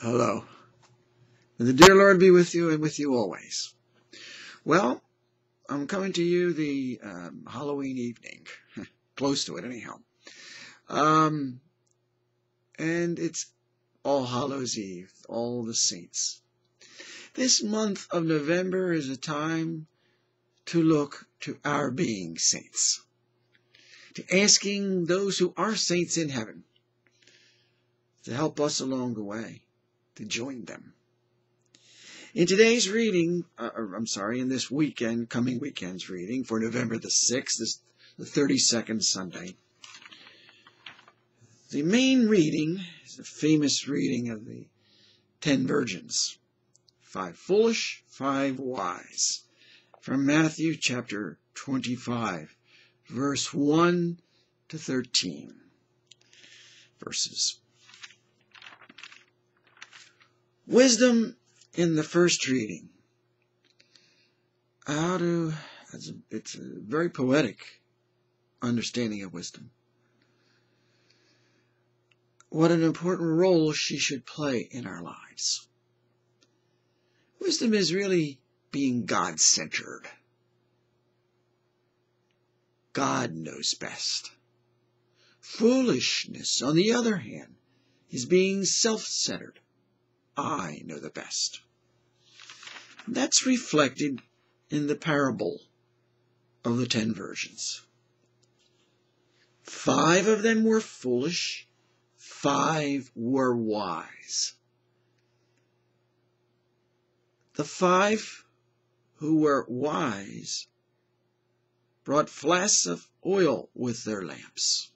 Hello. And the dear Lord be with you and with you always. Well, I'm coming to you the Halloween evening. Close to it, anyhow. And it's All Hallows Eve, All the Saints. This month of November is a time to look to our being saints, to asking those who are saints in heaven to help us along the way, to join them. In today's reading, in this weekend, coming weekend's reading for November the 6th, the 32nd Sunday, the main reading is a famous reading of the 10 virgins, 5 foolish, 5 wise, from Matthew chapter 25, verse 1 to 13 verses. Wisdom in the first reading. It's a very poetic understanding of wisdom. What an important role she should play in our lives. Wisdom is really being God-centered. God knows best. Foolishness, on the other hand, is being self-centered. I know the best. That's reflected in the parable of the 10 virgins. 5 of them were foolish, 5 were wise. The 5 who were wise brought flasks of oil with their lamps.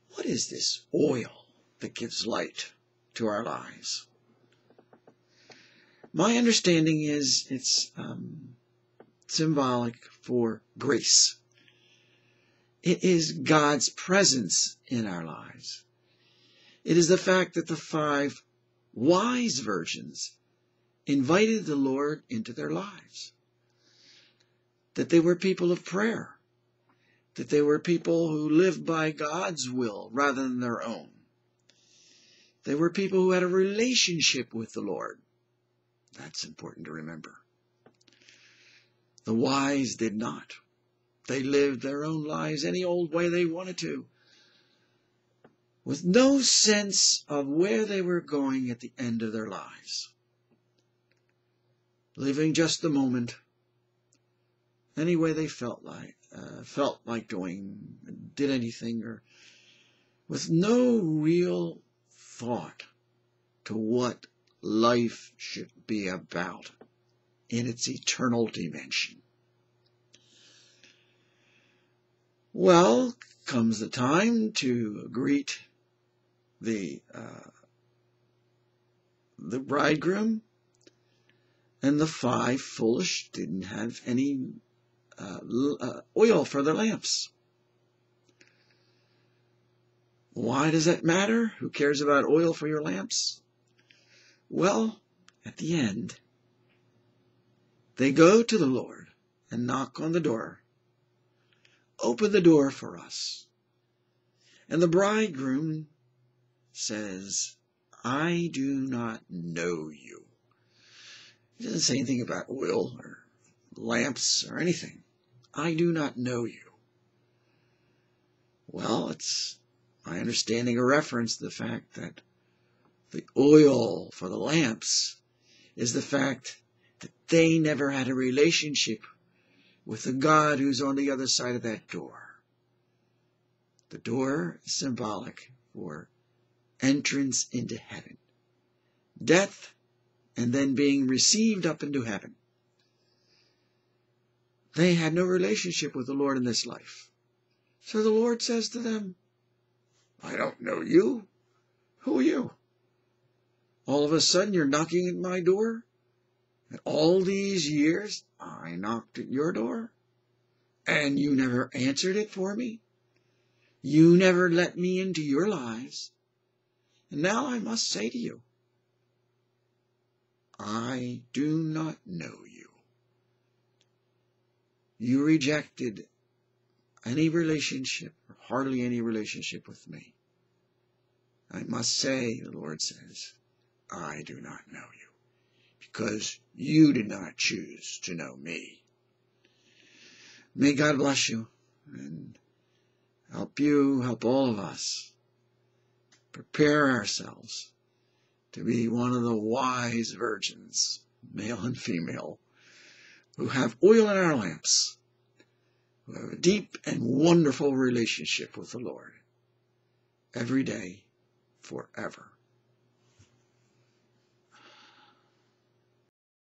What is this oil that gives light to our lives? My understanding is it's symbolic for grace. It is God's presence in our lives. It is the fact that the 5 wise virgins invited the Lord into their lives. That they were people of prayer. That they were people who lived by God's will rather than their own. They were people who had a relationship with the Lord. That's important to remember. The wise did not. They lived their own lives any old way they wanted to, with no sense of where they were going at the end of their lives. Living just the moment, any way they felt like doing, did anything, or with no real thought to what life should be about in its eternal dimension. Well, comes the time to greet the bridegroom, and the 5 foolish didn't have any oil for their lamps. Why does that matter? Who cares about oil for your lamps? Well, at the end, they go to the Lord and knock on the door. Open the door for us. And the bridegroom says, I do not know you. He doesn't say anything about oil or lamps or anything. I do not know you. Well, it's my understanding a reference to the fact that the oil for the lamps is the fact that they never had a relationship with the God who's on the other side of that door. The door is symbolic for entrance into heaven, death, and then being received up into heaven. They had no relationship with the Lord in this life. So the Lord says to them, I don't know you. Who are you? All of a sudden you're knocking at my door? And all these years I knocked at your door? And you never answered it for me? You never let me into your lives. And now I must say to you, I do not know you. You rejected any relationship, or hardly any relationship with me. I must say, the Lord says, I do not know you, because you did not choose to know me. May God bless you and help all of us prepare ourselves to be one of the wise virgins, male and female, who have oil in our lamps, who have a deep and wonderful relationship with the Lord every day, forever.